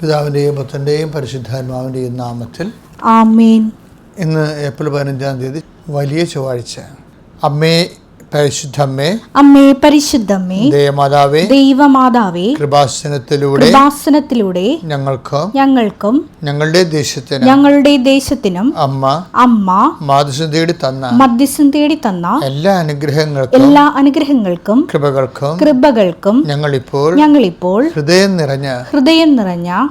പിതാവിൻ്റെയും പുത്രൻ്റെയും പരിശുദ്ധാത്മാവിൻ്റെയും നാമത്തിൽ ആമേൻ. ഇന്ന് ഏപ്രിൽ 15 വലിയ ചൊവ്വാഴ്ച. അമ്മേ പരിശുദ്ധമ്മേ, അമ്മേ പരിശുദ്ധമ്മേ, ദേവമാതാവേ, ദൈവമാതാവേ, കൃപാസനത്തിലൂടെ ഞങ്ങൾക്കും ഞങ്ങളുടെ ദേശത്തിനും അമ്മ മധ്യസ്ഥം തേടി തന്ന എല്ലാ അനുഗ്രഹങ്ങൾക്കും കൃപകൾക്കും ഞങ്ങളിപ്പോൾ ഹൃദയം നിറഞ്ഞ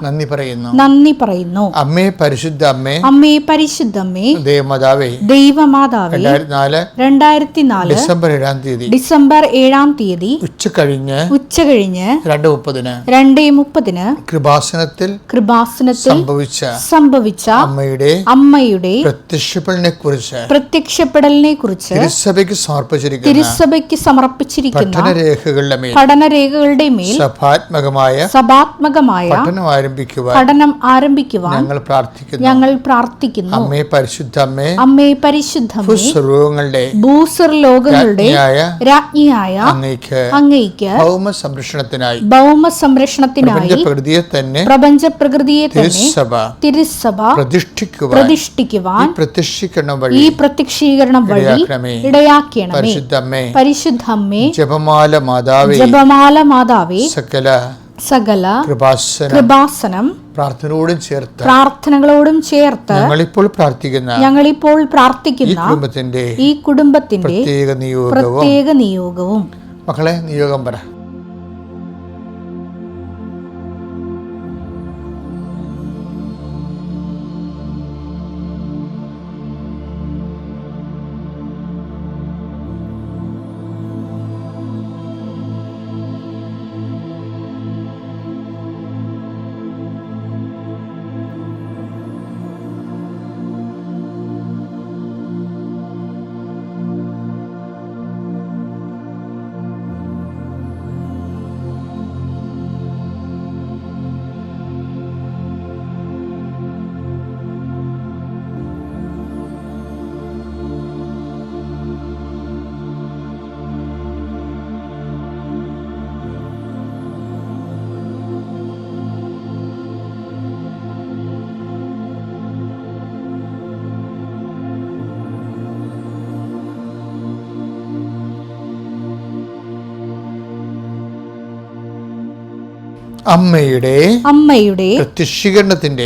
നന്ദി പറയുന്നു. അമ്മേ പരിശുദ്ധമ്മേ, ദേവമാതാവേ, 2004 ഡിസംബർ 7 തീയതി ഉച്ചകഴിഞ്ഞ് 2:30 കൃപാസനത്തിൽ സംഭവിച്ച അമ്മയുടെ പ്രത്യക്ഷപ്പെടലിനെ കുറിച്ച് തിരുസഭയ്ക്ക് സമർപ്പിച്ചിരിക്കുന്ന പഠനരേഖകളുടെ മേൽ സഭാത്മകമായ പഠനം ആരംഭിക്കുവാൻ ഞങ്ങൾ പ്രാർത്ഥിക്കുന്നു. അമ്മേ പരിശുദ്ധമ്മേ, ഭൂസ്വർലോകങ്ങളുടെ രാജ്ഞിയായ അങ്ങയ്ക്ക് ഭൗമ സംരക്ഷണത്തിനായി പ്രപഞ്ച പ്രകൃതിയെ തന്നെ തിരുസഭ പ്രതിഷ്ഠിക്കുവാൻ ഈ പ്രത്യക്ഷീകരണം വഴി ഇടയാക്കണമേ. പരിശുദ്ധമ്മേ, ജപമാല മാതാവേ, സകല കൃപാസനം പ്രാർത്ഥനകളോടും ചേർത്ത് ഞങ്ങളിപ്പോൾ പ്രാർത്ഥിക്കുന്ന ഈ കുടുംബത്തിന്റെ പ്രത്യേക നിയോഗവും. മക്കളെ, നിയോഗം പറ. അമ്മയുടെ പ്രത്യക്ഷീകരണത്തിന്റെ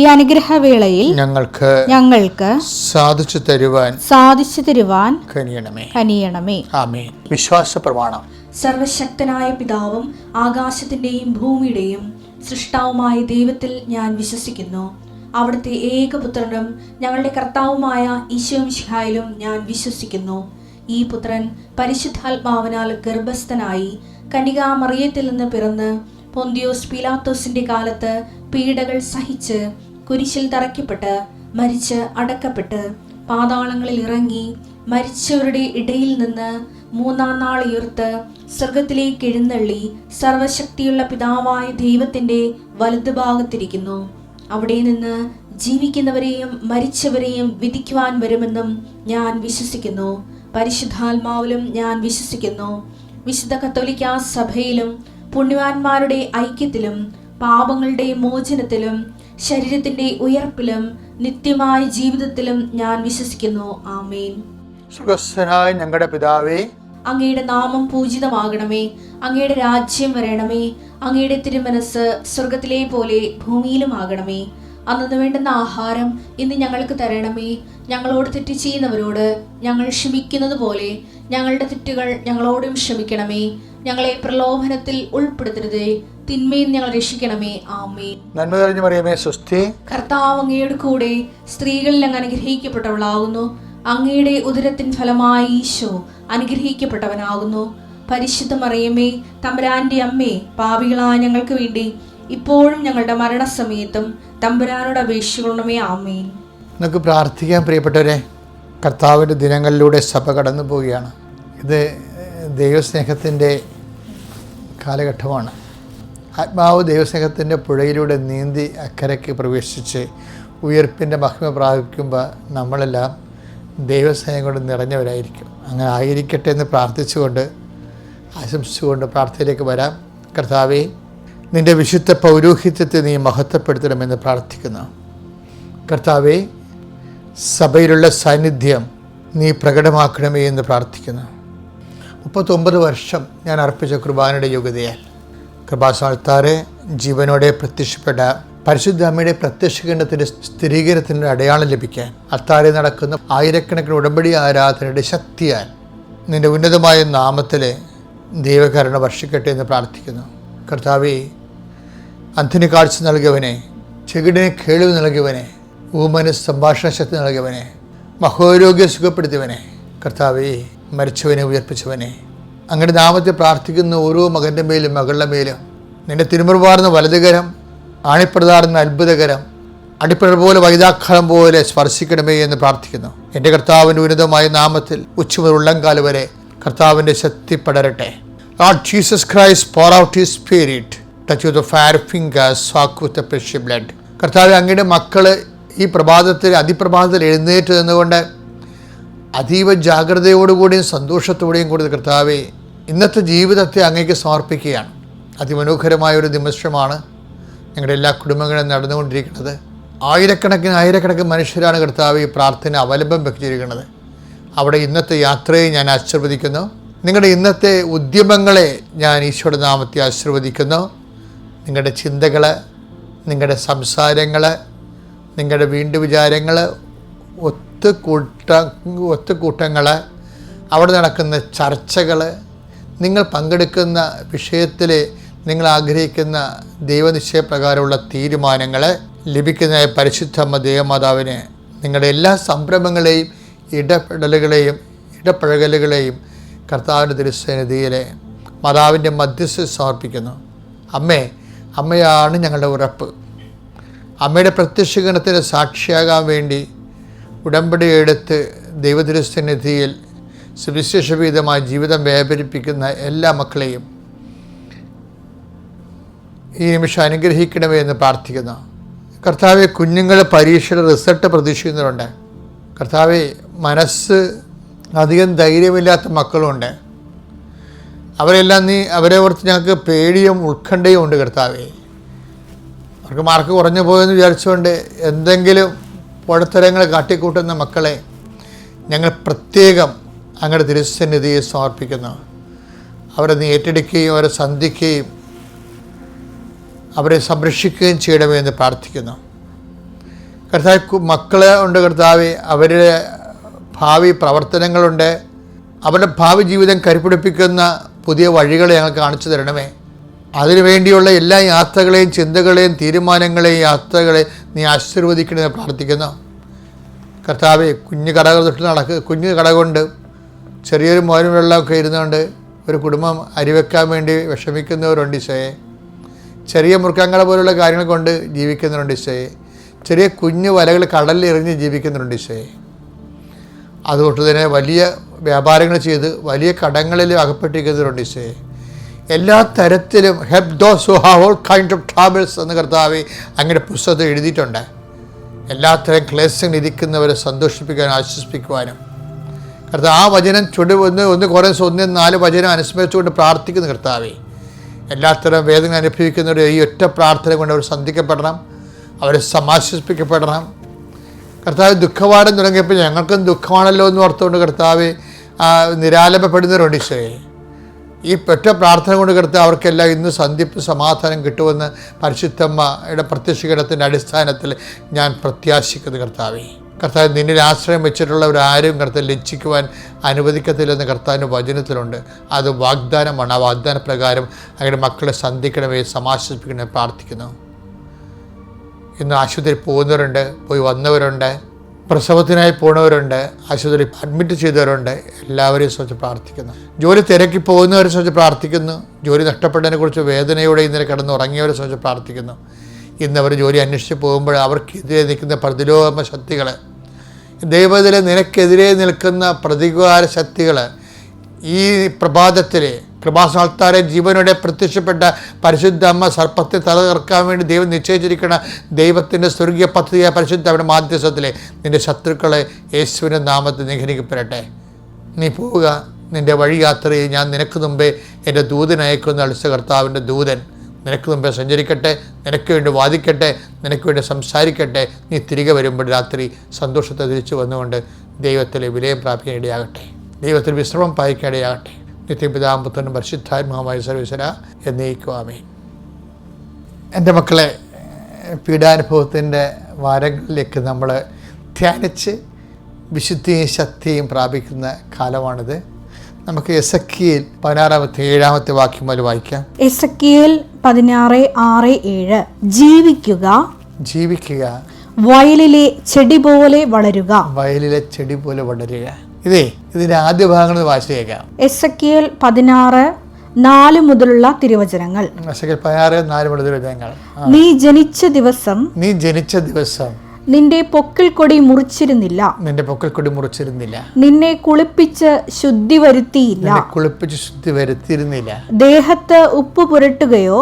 ഈ അനുഗ്രഹവേളയിൽ ഞങ്ങൾക്ക് സാധിച്ചു തരുവാൻ കനിയണമേ. ആമേൻ. വിശ്വാസ പ്രമാണം. സർവശക്തനായ പിതാവും ആകാശത്തിന്റെയും ഭൂമിയുടെയും സൃഷ്ടാവുമായ ദൈവത്തിൽ ഞാൻ വിശ്വസിക്കുന്നു. അവിടുത്തെ ഏകപുത്രനും ഞങ്ങളുടെ കർത്താവുമായ ഈശോ മിശിഹായിലും ഞാൻ വിശ്വസിക്കുന്നു. ഈ പുത്രൻ പരിശുദ്ധാത്മാവിനാൽ ഗർഭസ്ഥനായി കന്യകാമറിയത്തിൽ നിന്ന് പിറന്ന് പൊന്തിയോസ് പീലാത്തോസിന്റെ കാലത്ത് പീഡകൾ സഹിച്ച് കുരിശിൽ തറയ്ക്കപ്പെട്ട് മരിച്ച് അടക്കപ്പെട്ട് പാതാളങ്ങളിൽ ഇറങ്ങി മരിച്ചവരുടെ ഇടയിൽ നിന്ന് 3-ാം നാൾ ഉയർത്ത് സ്വർഗത്തിലേക്ക് എഴുന്നള്ളി സർവശക്തിയുള്ള പിതാവായ ദൈവത്തിന്റെ വലതുഭാഗത്തിരിക്കുന്നു. അവിടെ നിന്ന് ജീവിക്കുന്നവരെയും മരിച്ചവരെയും വിധിക്കുവാൻ വരുമെന്നും ഞാൻ വിശ്വസിക്കുന്നു. പരിശുദ്ധാത്മാവിലും ഞാൻ വിശ്വസിക്കുന്നു. വിശുദ്ധ കത്തോലിക്കാ സഭയിലും പുണ്യവാന്മാരുടെ ഐക്യത്തിലും പാപങ്ങളുടെ മോചനത്തിലും ശരീരത്തിന്റെ ഉയർപ്പിലും നിത്യമായ ജീവിതത്തിലും ഞാൻ വിശ്വസിക്കുന്നു. ആമേൻ. സ്വർഗ്ഗസ്ഥനായ ഞങ്ങളുടെ പിതാവേ, അങ്ങയുടെ നാമം പൂജിതമാകണമേ. അങ്ങയുടെ രാജ്യം വരണമേ. അങ്ങയുടെ തിരുമനസ് സ്വർഗത്തിലെ പോലെ ഭൂമിയിലും ആകണമേ. അന്നു വേണ്ടുന്ന ആഹാരം ഇന്ന് ഞങ്ങൾക്ക് തരണമേ. ഞങ്ങളോട് തെറ്റ് ചെയ്യുന്നവരോട് ഞങ്ങൾ ക്ഷമിക്കുന്നത് പോലെ ഞങ്ങളുടെ തെറ്റുകൾ ഞങ്ങളോടും ക്ഷമിക്കണമേ. ഞങ്ങളെ പ്രലോഭനത്തിൽ ഉൾപ്പെടുത്തരുതേ, തിന്മയിൽ ഞങ്ങൾ രക്ഷിക്കണമേ. ആമേൻ. നന്മ നിറഞ്ഞ മറിയമേ, സ്വസ്തി. കർത്താവ് അങ്ങയുടെ കൂടെ സ്ത്രീകളിൽ അങ്ങ് അനുഗ്രഹിക്കപ്പെട്ടവളാകുന്നു. അങ്ങയുടെ ഉദരത്തിൻ ഫലമായി ഈശോ അനുഗ്രഹിക്കപ്പെട്ടവനാകുന്നു. പരിശുദ്ധ മറിയമേ, തമ്പുരാന്റെ അമ്മേ, പാപികളായ ഞങ്ങൾക്ക് വേണ്ടി ഇപ്പോഴും ഞങ്ങളുടെ മരണസമയത്തും തമ്പുരാനോട് അപേക്ഷിക്കണമേ. ആമേൻ. നമുക്ക് പ്രാർത്ഥിക്കാൻ. പ്രിയപ്പെട്ടവരെ, കർത്താവിൻ്റെ ദിനങ്ങളിലൂടെ സഭ കടന്നു പോവുകയാണ്. ഇത് ദൈവസ്നേഹത്തിൻ്റെ കാലഘട്ടമാണ്. ആത്മാവ് ദൈവസ്നേഹത്തിൻ്റെ പുഴയിലൂടെ നീന്തി അക്കരയ്ക്ക് പ്രവേശിച്ച് ഉയർപ്പിൻ്റെ മഹിമ പ്രാപിക്കുമ്പോൾ നമ്മളെല്ലാം ദൈവസ്നേഹം കൊണ്ട് നിറഞ്ഞവരായിരിക്കും. അങ്ങനെ ആയിരിക്കട്ടെ എന്ന് പ്രാർത്ഥിച്ചുകൊണ്ട് ആശംസിച്ചുകൊണ്ട് പ്രാർത്ഥനയിലേക്ക് വരാം. കർത്താവേ, നിൻ്റെ വിശുദ്ധ പൗരോഹിത്യത്തെ നീ മഹത്വപ്പെടുത്തണമെന്ന് പ്രാർത്ഥിക്കുന്നു. കർത്താവേ, സഭയിലുള്ള സാന്നിധ്യം നീ പ്രകടമാക്കണമേ എന്ന് പ്രാർത്ഥിക്കുന്നു. 39 വർഷം ഞാൻ അർപ്പിച്ച കുർബാനയുടെ യോഗ്യതയാൽ കൃപാസ്ഥാനത്താറെ ജീവനോടെ പ്രത്യക്ഷപ്പെട്ട പരിശുദ്ധ അമ്മയുടെ പ്രത്യക്ഷീകരണത്തിൻ്റെ സ്ഥിരീകരണത്തിൻ്റെ അടയാളം ലഭിക്കാൻ അത്താരെ നടക്കുന്ന ആയിരക്കണക്കിന് ഉടമ്പടി ആരാധനയുടെ ശക്തിയാൽ നിൻ്റെ ഉന്നതമായ നാമത്തിലെ ദൈവകരുണ വർഷിക്കട്ടെ എന്ന് പ്രാർത്ഥിക്കുന്നു. കർത്താവേ, അന്ധന് കാഴ്ച നൽകിയവനെ, ചെകിടിന് കേൾവി നൽകിയവനെ, ഊമന് സംഭാഷണ ശക്തി നൽകിയവനെ, മഹോരോഗ്യം സുഖപ്പെടുത്തിയവനെ, കർത്താവേ, മരിച്ചവനെ ഉയർപ്പിച്ചവനെ, അങ്ങയുടെ നാമത്തെ പ്രാർത്ഥിക്കുന്ന ഓരോ മകൻ്റെ മേലും മകളുടെ മേലും നിന്റെ തിരുമുറുപാർന്ന വലതുകരം, ആണിപ്രതാർന്ന അത്ഭുതകരം, അടിപ്പിഴ പോലെ വൈതാക്കാലം പോലെ സ്പർശിക്കണമേ എന്ന് പ്രാർത്ഥിക്കുന്നു. എൻ്റെ കർത്താവിൻ്റെ ഉന്നതമായ നാമത്തിൽ ഉച്ചമുതൽ ഉള്ളംകാല് വരെ കർത്താവിൻ്റെ ശക്തി പടരട്ടെ. Lord Jesus Christ, pour out His Spirit, touch with the fire fingers, soak with the precious blood. കർത്താവ്, അങ്ങയുടെ മക്കൾ ഈ അതിപ്രഭാതത്തിൽ എഴുന്നേറ്റ് നിന്നുകൊണ്ട് അതീവ ജാഗ്രതയോടുകൂടിയും സന്തോഷത്തോടെയും കൂടി കർത്താവെ ഇന്നത്തെ ജീവിതത്തെ അങ്ങേക്ക് സമർപ്പിക്കുകയാണ്. അതിമനോഹരമായൊരു നിമിഷമാണ് ഞങ്ങളുടെ എല്ലാ കുടുംബങ്ങളും നടന്നുകൊണ്ടിരിക്കുന്നത്. ആയിരക്കണക്കിന് മനുഷ്യരാണ് കർത്താവ് ഈ പ്രാർത്ഥന അവലംബം വെച്ചിരിക്കുന്നത്. അവിടെ ഇന്നത്തെ യാത്രയെ ഞാൻ ആശീർവദിക്കുന്നു. നിങ്ങളുടെ ഇന്നത്തെ ഉദ്യമങ്ങളെ ഞാൻ ഈശോയുടെ നാമത്തെ ആശീർവദിക്കുന്നു. നിങ്ങളുടെ ചിന്തകൾ, നിങ്ങളുടെ സംസാരങ്ങൾ, നിങ്ങളുടെ വീണ്ടും വിചാരങ്ങൾ, ഒത്തുകൂട്ടങ്ങൾ, അവിടെ നടക്കുന്ന ചർച്ചകൾ, നിങ്ങൾ പങ്കെടുക്കുന്ന വിഷയത്തിൽ നിങ്ങൾ ആഗ്രഹിക്കുന്ന ദൈവനിശ്ചയപ്രകാരമുള്ള തീരുമാനങ്ങൾ ലഭിക്കുന്ന പരിശുദ്ധമ്മ ദേവമാതാവിന് നിങ്ങളുടെ എല്ലാ സംരംഭങ്ങളെയും ഇടപഴകലുകളെയും കർത്താവിൻ്റെ തിരുസന്നിധിയിലെ മാതാവിൻ്റെ മധ്യസ്ഥ സമർപ്പിക്കുന്നു. അമ്മയാണ് ഞങ്ങളുടെ ഉറപ്പ്. അമ്മയുടെ പ്രത്യക്ഷീകരണത്തിന് സാക്ഷിയാകാൻ വേണ്ടി ഉടമ്പടി എടുത്ത് ദൈവതിരുസന്നിധിയിൽ സുവിശേഷഭീതമായ ജീവിതം വ്യാപരിപ്പിക്കുന്ന എല്ലാ മക്കളെയും ഈ നിമിഷം അനുഗ്രഹിക്കണമേ എന്ന് പ്രാർത്ഥിക്കുന്നു. കർത്താവെ, കുഞ്ഞുങ്ങൾ പരീക്ഷയുടെ റിസൾട്ട് പ്രതീക്ഷിക്കുന്നവരുണ്ട്. കർത്താവെ, മനസ്സ് അധികം ധൈര്യമില്ലാത്ത മക്കളുണ്ട്. അവരെല്ലാം അവരെ ഓർത്ത് ഞങ്ങൾക്ക് പേടിയും ഉത്കണ്ഠയും ഉണ്ട്. കർത്താവെ, അവർക്ക് മാർക്ക് കുറഞ്ഞു പോയെന്ന് വിചാരിച്ചുകൊണ്ട് എന്തെങ്കിലും പുഴത്തരങ്ങൾ കാട്ടിക്കൂട്ടുന്ന മക്കളെ ഞങ്ങൾ പ്രത്യേകം അങ്ങയുടെ തിരുസന്നിധിയെ സമർപ്പിക്കുന്നു. അവരെ നീ ഏറ്റെടുക്കുകയും അവരെ സന്ധിക്കുകയും അവരെ സംരക്ഷിക്കുകയും ചെയ്യണമേ എന്ന് പ്രാർത്ഥിക്കുന്നു. കർത്താവ്, മക്കളെ ഉണ്ട് കർത്താവെ, അവരുടെ ഭാവി പ്രവർത്തനങ്ങളുണ്ട്. അവരുടെ ഭാവി ജീവിതം കരുപിടിപ്പിക്കുന്ന പുതിയ വഴികളെ ഞങ്ങൾ കാണിച്ചു തരണമേ. അതിനുവേണ്ടിയുള്ള എല്ലാ യാത്രകളെയും ചിന്തകളെയും തീരുമാനങ്ങളെയും യാത്രകളെ നീ ആശീർവദിക്കണമെന്ന് പ്രാർത്ഥിക്കുന്നു. കർത്താവെ, കുഞ്ഞു കട കൊണ്ട് ചെറിയൊരു മോരും വെള്ളമൊക്കെ ഇരുന്നുകൊണ്ട് ഒരു കുടുംബം അരിവെക്കാൻ വേണ്ടി വിഷമിക്കുന്നവരുണ്ട് ഈശോയെ. ചെറിയ മൃഗങ്ങളെ പോലുള്ള കാര്യങ്ങൾ കൊണ്ട് ജീവിക്കുന്നവരുണ്ട് ഈശോയെ. ചെറിയ കുഞ്ഞു വലകൾ കടലിൽ എറിഞ്ഞ് ജീവിക്കുന്നവരുണ്ട് ഈശോയെ. അതുകൊണ്ട് തന്നെ വലിയ വ്യാപാരങ്ങൾ ചെയ്ത് വലിയ കടങ്ങളിൽ അകപ്പെട്ടിരിക്കുന്നവരുണ്ട് ഈശോയെ. എല്ലാ തരത്തിലും help those who have all kind of troubles എന്ന് കർത്താവെ അങ്ങയുടെ പുസ്തകത്തിൽ എഴുതിയിട്ടുണ്ട്. എല്ലാത്തരം ക്ലേശങ്ങൾ ഇരിക്കുന്നവരെ സന്തോഷിപ്പിക്കാനും ആശ്വസിപ്പിക്കുവാനും കർത്താവ് ആ വചനം കുറേ 1-4 വചനം അനുസ്മരിച്ചുകൊണ്ട് പ്രാർത്ഥിക്കുന്നു. കർത്താവെ, എല്ലാത്തരം വേദന അനുഭവിക്കുന്നവർ ഈ ഒറ്റ പ്രാർത്ഥന കൊണ്ട് അവർ സന്ധിക്കപ്പെടണം, അവരെ സമാശ്വസിപ്പിക്കപ്പെടണം. കർത്താവ്, ദുഃഖവാടം തുടങ്ങിയപ്പോൾ ഞങ്ങൾക്കും ദുഃഖമാണല്ലോ എന്ന് ഓർത്തുകൊണ്ട് കർത്താവ് നിരാലംബപ്പെടുന്നവരുണ്ട് ഈശോയെ. ഈ ഒറ്റ പ്രാർത്ഥന കൊണ്ട് കർത്താവ് അവർക്കെല്ലാം ഇന്ന് സന്ധിപ്പ് സമാധാനം കിട്ടുമെന്ന് പരിശുദ്ധമ്മയുടെ പ്രത്യക്ഷീകരണത്തിൻ്റെ അടിസ്ഥാനത്തിൽ ഞാൻ പ്രത്യാശിക്കുന്നു. കർത്താവെ, നിന്നിൽ ആശ്രയം വെച്ചിട്ടുള്ളവരാരും കർത്താവ് ലജ്ജിക്കുവാൻ അനുവദിക്കത്തില്ലെന്ന് കർത്താവിൻ്റെ വചനത്തിലുണ്ട്. അത് വാഗ്ദാനമാണ്. ആ വാഗ്ദാന പ്രകാരം അങ്ങയുടെ മക്കളെ സന്ധിക്കണമേ, സമാശ്വസിപ്പിക്കണമേ പ്രാർത്ഥിക്കുന്നു. ഇന്ന് ആശുപത്രിയിൽ പോകുന്നവരുണ്ട്, പോയി വന്നവരുണ്ട്, പ്രസവത്തിനായി പോണവരുണ്ട്, ആശുപത്രിയിൽ അഡ്മിറ്റ് ചെയ്തവരുണ്ട്. എല്ലാവരെയും സംബന്ധിച്ച് പ്രാർത്ഥിക്കുന്നു. ജോലി തിരക്കി പോകുന്നവരെ സംബന്ധിച്ച് പ്രാർത്ഥിക്കുന്നു. ജോലി നഷ്ടപ്പെട്ടതിനെക്കുറിച്ച് വേദനയോടെ ഇന്നലെ കിടന്നുറങ്ങിയവരെ സംബന്ധിച്ച് പ്രാർത്ഥിക്കുന്നു. ഇന്നവർ ജോലി അന്വേഷിച്ച് പോകുമ്പോൾ അവർക്കെതിരെ നിൽക്കുന്ന പ്രതിരോധ ശക്തികൾ, ദൈവത്തിലെ നിനക്കെതിരെ നിൽക്കുന്ന പ്രതികാര ശക്തികൾ ഈ പ്രഭാതത്തിൽ കൃപാസ്ഥാനത്താരെ ജീവനോടെ പ്രത്യക്ഷപ്പെട്ട പരിശുദ്ധ അമ്മ സർപ്പത്തെ തലകർക്കാൻ വേണ്ടി ദൈവം നിശ്ചയിച്ചിരിക്കുന്ന ദൈവത്തിൻ്റെ സ്വർഗീയ പദ്ധതിയായ പരിശുദ്ധ അവിടെ മാധ്യസ്ഥത്തിലെ നിൻ്റെ ശത്രുക്കളെ യേശുവിൻ്റെ നാമത്തിൽ നിഗ്രഹിക്കപ്പെടട്ടെ. നീ പോവുക, നിൻ്റെ വഴി യാത്രയെ ഞാൻ നിനക്ക് മുമ്പേ എൻ്റെ ദൂതൻ അയക്കുന്ന അളിച്ച കർത്താവിൻ്റെ ദൂതൻ നിനക്ക് മുമ്പേ സഞ്ചരിക്കട്ടെ, നിനക്ക് വേണ്ടി വാദിക്കട്ടെ, നിനക്ക് വേണ്ടി സംസാരിക്കട്ടെ. നീ തിരികെ വരുമ്പോൾ രാത്രി സന്തോഷത്തെ തിരിച്ചു വന്നുകൊണ്ട് ദൈവത്തിൽ വിലയം പ്രാപിക്കാൻ ഇടയാകട്ടെ, ദൈവത്തിൽ വിശ്രമം പായിക്കാൻ ഇടയാകട്ടെ. നിത്യപിതാവും പുത്രനും പരിശുദ്ധാത്മാവുമായ സർവീശ്വര എന്നേക്കും ആമേൻ. എൻ്റെ മക്കളെ, പീഡാനുഭവത്തിൻ്റെ വാരങ്ങളിലേക്ക് നമ്മൾ ധ്യാനിച്ച് വിശുദ്ധിയും ശക്തിയും പ്രാപിക്കുന്ന കാലമാണിത്. നമുക്ക് എസെക്കിയേൽ 16-7 വാക്യം മുതൽ വായിക്കാം. എസെക്കിയേൽ 16:6-7 ജീവിക്കുക, വയലിലെ ചെടി പോലെ വളരുക. വയലിലെ ചെടി പോലെ വളരുക. ഇതിന്റെ ആദ്യ ഭാഗങ്ങൾ വായിച്ചു കേൾക്കാം. എസെക്കിയേൽ 16:4 മുതലുള്ള തിരുവചനങ്ങൾ. എസെക്കിയേൽ 16:4 മുതൽ തിരുവചനങ്ങൾ. നീ ജനിച്ച ദിവസം നിന്റെ പൊക്കിൽ കൊടി മുറിച്ചിരുന്നില്ല, നിന്നെ കുളിപ്പിച്ച് ശുദ്ധി വരുത്തിയിരുന്നില്ല, ദേഹത്ത് ഉപ്പ് പുരട്ടുകയോ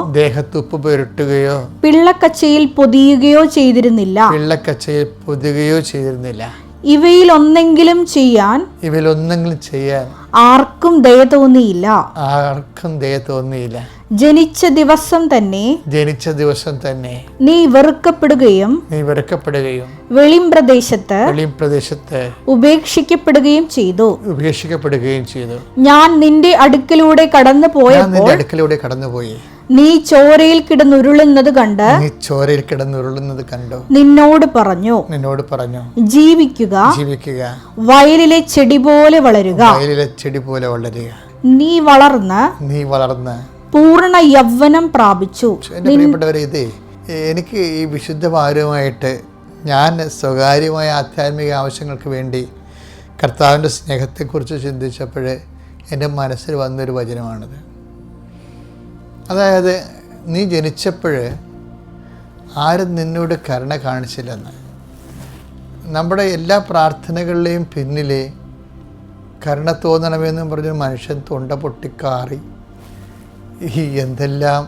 പിള്ളക്കച്ചയിൽ പൊതിയുകയോ ചെയ്തിരുന്നില്ല. ഇവയിലൊന്നെങ്കിലും ചെയ്യാൻ ആർക്കും ദയ തോന്നിയില്ല. ജനിച്ച ദിവസം തന്നെ നീ വെറുക്കപ്പെടുകയും വെളിംപ്രദേശത്ത് ഉപേക്ഷിക്കപ്പെടുകയും ചെയ്തു. ഞാൻ നിന്റെ അടുക്കലൂടെ കടന്നുപോയി നീ ചോരയിൽ കിടന്നുരുളുന്നത് കണ്ട് നിന്നോട് പറഞ്ഞു ജീവിക്കുക, വയലിലെ ചെടി പോലെ വളരുക. നീ വളർന്ന് പൂർണ്ണ യൗവനം പ്രാപിച്ചു. എനിക്ക് ഈ വിശുദ്ധ ഭാരവുമായിട്ട് ഞാൻ സ്വകാര്യമായ ആധ്യാത്മിക ആവശ്യങ്ങൾക്ക് വേണ്ടി കർത്താവിൻ്റെ സ്നേഹത്തെക്കുറിച്ച് ചിന്തിച്ചപ്പോൾ എൻ്റെ മനസ്സിൽ വന്നൊരു വചനമാണിത്. അതായത്, നീ ജനിച്ചപ്പോൾ ആരും നിന്നോട് കരുണ കാണിച്ചില്ലെന്ന്. നമ്മുടെ എല്ലാ പ്രാർത്ഥനകളുടെയും പിന്നിൽ കരുണ തോന്നണമെന്നും പറഞ്ഞൊരു മനുഷ്യൻ തൊണ്ട പൊട്ടിക്കാറി എന്തെല്ലാം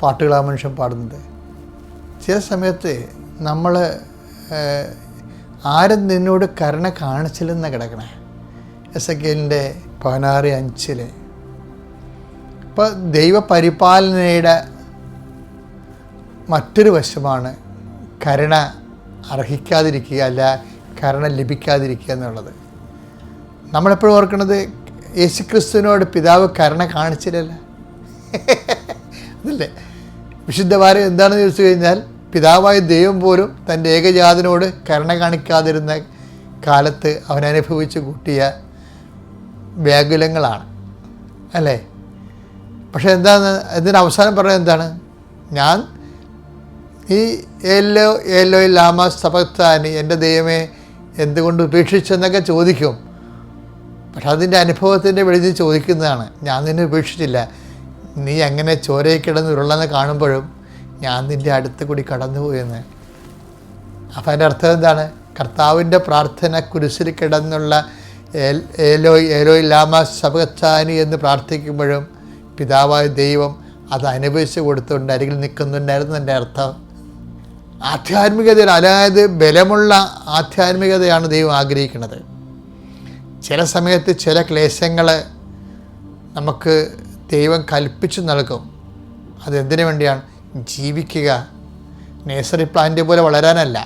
പാട്ടുകളാണ് മനുഷ്യൻ പാടുന്നത്. ചില സമയത്ത് നമ്മൾ ആരും നിന്നോട് കരുണ കാണിച്ചില്ലെന്നാണ് കിടക്കണേ. എസെക്കിയേലിൻ്റെ 16:5. ഇപ്പോൾ ദൈവപരിപാലനയുടെ മറ്റൊരു വശമാണ് കരുണ അർഹിക്കാതിരിക്കുക, അല്ല കരുണ ലഭിക്കാതിരിക്കുക എന്നുള്ളത്. നമ്മളെപ്പോഴും ഓർക്കുന്നത് യേശുക്രിസ്തുവിനോട് പിതാവ് കരുണ കാണിച്ചില്ലല്ലോ. അതല്ലേ വിശുദ്ധവാരം എന്താണെന്ന് ചോദിച്ചു കഴിഞ്ഞാൽ, പിതാവായ ദൈവം പോലും തൻ്റെ ഏകജാതനോട് കരുണ കാണിക്കാതിരുന്ന കാലത്ത് അവൻ അനുഭവിച്ച് കൂട്ടിയ വ്യാകുലങ്ങളാണ് അല്ലേ. പക്ഷെ എന്താണ് ഇതിന് അവസാനം പറയുന്നത്? എന്താണ്? ഞാൻ ഈ ഏലോ ലാമ സബക്താനി, എൻ്റെ ദൈവമേ എന്തുകൊണ്ട് ഉപേക്ഷിച്ചെന്നൊക്കെ ചോദിക്കും. പക്ഷെ അതിൻ്റെ അനുഭവത്തിൻ്റെ വെളിയിൽ ചോദിക്കുന്നതാണ്, ഞാൻ നിന്നെ ഉപേക്ഷിച്ചില്ല, നീ അങ്ങനെ ചോരയിൽ കിടന്ന് ഉരുളെന്ന് കാണുമ്പോഴും ഞാൻ നിൻ്റെ അടുത്ത് കൂടി കടന്നുപോയെന്ന്. അപ്പം അതിൻ്റെ അർത്ഥം എന്താണ്? കർത്താവിൻ്റെ പ്രാർത്ഥന കുരിശിൽ കിടന്നുള്ള ഏലോയ് ലാമ സബക്താനി എന്ന് പ്രാർത്ഥിക്കുമ്പോഴും പിതാവായ ദൈവം അത് അനുഭവിച്ച് കൊടുത്തുകൊണ്ട് അരികിൽ നിൽക്കുന്നുണ്ടായിരുന്നു. എൻ്റെ അർത്ഥം ആധ്യാത്മികതയിൽ, അതായത് ബലമുള്ള ആധ്യാത്മികതയാണ് ദൈവം ആഗ്രഹിക്കുന്നത്. ചില സമയത്ത് ചില ക്ലേശങ്ങൾ നമുക്ക് ദൈവം കൽപ്പിച്ചു നൽകും. അതെന്തിനു വേണ്ടിയാണ്? ജീവിക്കുക, നേഴ്സറി പ്ലാന്റ് പോലെ വളരാനല്ല.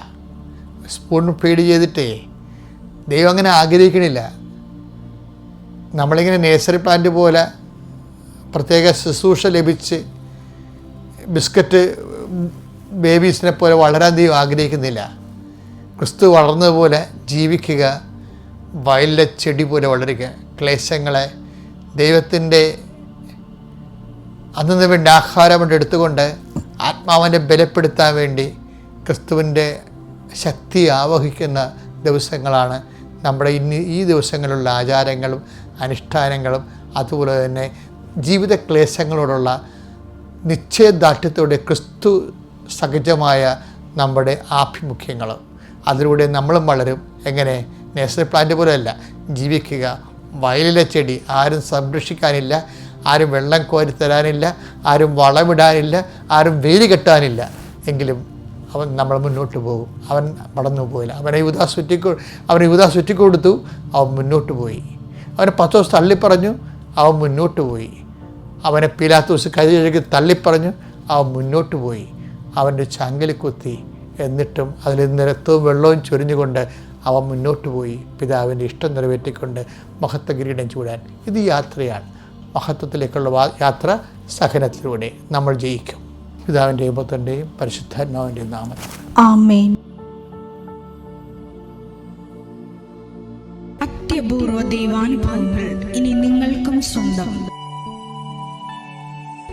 സ്പൂൺ ഫീഡ് ചെയ്തിട്ടേ ദൈവം അങ്ങനെ ആഗ്രഹിക്കണില്ല. നമ്മളിങ്ങനെ നേഴ്സറി പ്ലാന്റ് പോലെ പ്രത്യേക ശുശ്രൂഷ ലഭിച്ച് ബിസ്ക്കറ്റ് ബേബീസിനെ പോലെ വളരാൻ ദൈവം ആഗ്രഹിക്കുന്നില്ല. ക്രിസ്തു വളർന്നതുപോലെ ജീവിക്കുക, വയലിലെ ചെടി പോലെ വളരുക. ക്ലേശങ്ങളെ ദൈവത്തിൻ്റെ അന്നു വേണ്ടി ആഹാരം കൊണ്ട് എടുത്തുകൊണ്ട് ആത്മാവിനെ ബലപ്പെടുത്താൻ വേണ്ടി ക്രിസ്തുവിൻ്റെ ശക്തി ആവഹിക്കുന്ന ദിവസങ്ങളാണ് നമ്മുടെ ഈ ദിവസങ്ങളിലുള്ള ആചാരങ്ങളും അനുഷ്ഠാനങ്ങളും. അതുപോലെ തന്നെ ജീവിത ക്ലേശങ്ങളോടുള്ള നിശ്ചയദാർഢ്യത്തോടെ ക്രിസ്തു സഹജമായ നമ്മുടെ ആഭിമുഖ്യങ്ങളും. അതിലൂടെ നമ്മളും വളരും. എങ്ങനെ? നേഴ്സറി പ്ലാന്റ് പോലെയല്ല. ജീവിക്കുക, വയലിലെ ചെടി. ആരും സംരക്ഷിക്കാനില്ല, ആരും വെള്ളം കോരി തരാനില്ല, ആരും വളമിടാനില്ല, ആരും വേലി കെട്ടാനില്ല. എങ്കിലും അവൻ നമ്മൾ മുന്നോട്ട് പോകും. അവൻ വളർന്നു പോയില്ല. അവനെ യൂദാ ചുറ്റിക്കൊടുത്തു, അവൻ മുന്നോട്ട് പോയി. അവനെ പത്രോസ് തള്ളിപ്പറഞ്ഞു, അവൻ മുന്നോട്ട് പോയി. അവനെ പീലാത്തോസ് കൈകഴുകി തള്ളിപ്പറഞ്ഞു, അവൻ മുന്നോട്ട് പോയി, അവൻ്റെ ചങ്കിൽ കുത്തി. എന്നിട്ടും അതിൽ നിന്ന് രക്തവും വെള്ളവും ചൊരിഞ്ഞുകൊണ്ട് അവൻ മുന്നോട്ട് പോയി, പിതാവിൻ്റെ ഇഷ്ടം നിറവേറ്റിക്കൊണ്ട് മഹത്വ കിരീടം ചൂടാൻ. ഇത് യാത്രയാണ്. മഹത്വത്തിലേക്കുള്ള യാത്ര സഹനത്തിലൂടെ നമ്മൾ ജയിക്കും. പിതാവിൻ്റെയും പുത്രൻ്റെയും പരിശുദ്ധാത്മാവിൻ്റെയും നാമത്തിൽ ആമേൻ. അത്യപൂർവ ദൈവാനുഭവങ്ങൾ ഇനി നിങ്ങൾക്കും സ്വന്തം.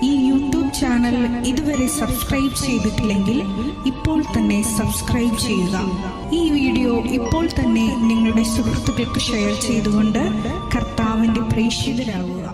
ഈ യൂട്യൂബ് ചാനൽ ഇതുവരെ സബ്സ്ക്രൈബ് ചെയ്തിട്ടില്ലെങ്കിൽ ഇപ്പോൾ തന്നെ സബ്സ്ക്രൈബ് ചെയ്യുക. ഈ വീഡിയോ ഇപ്പോൾ തന്നെ നിങ്ങളുടെ സുഹൃത്തുക്കൾക്ക് ഷെയർ ചെയ്തുകൊണ്ട് കർത്താവിൻ്റെ പ്രേക്ഷിതരാകുക.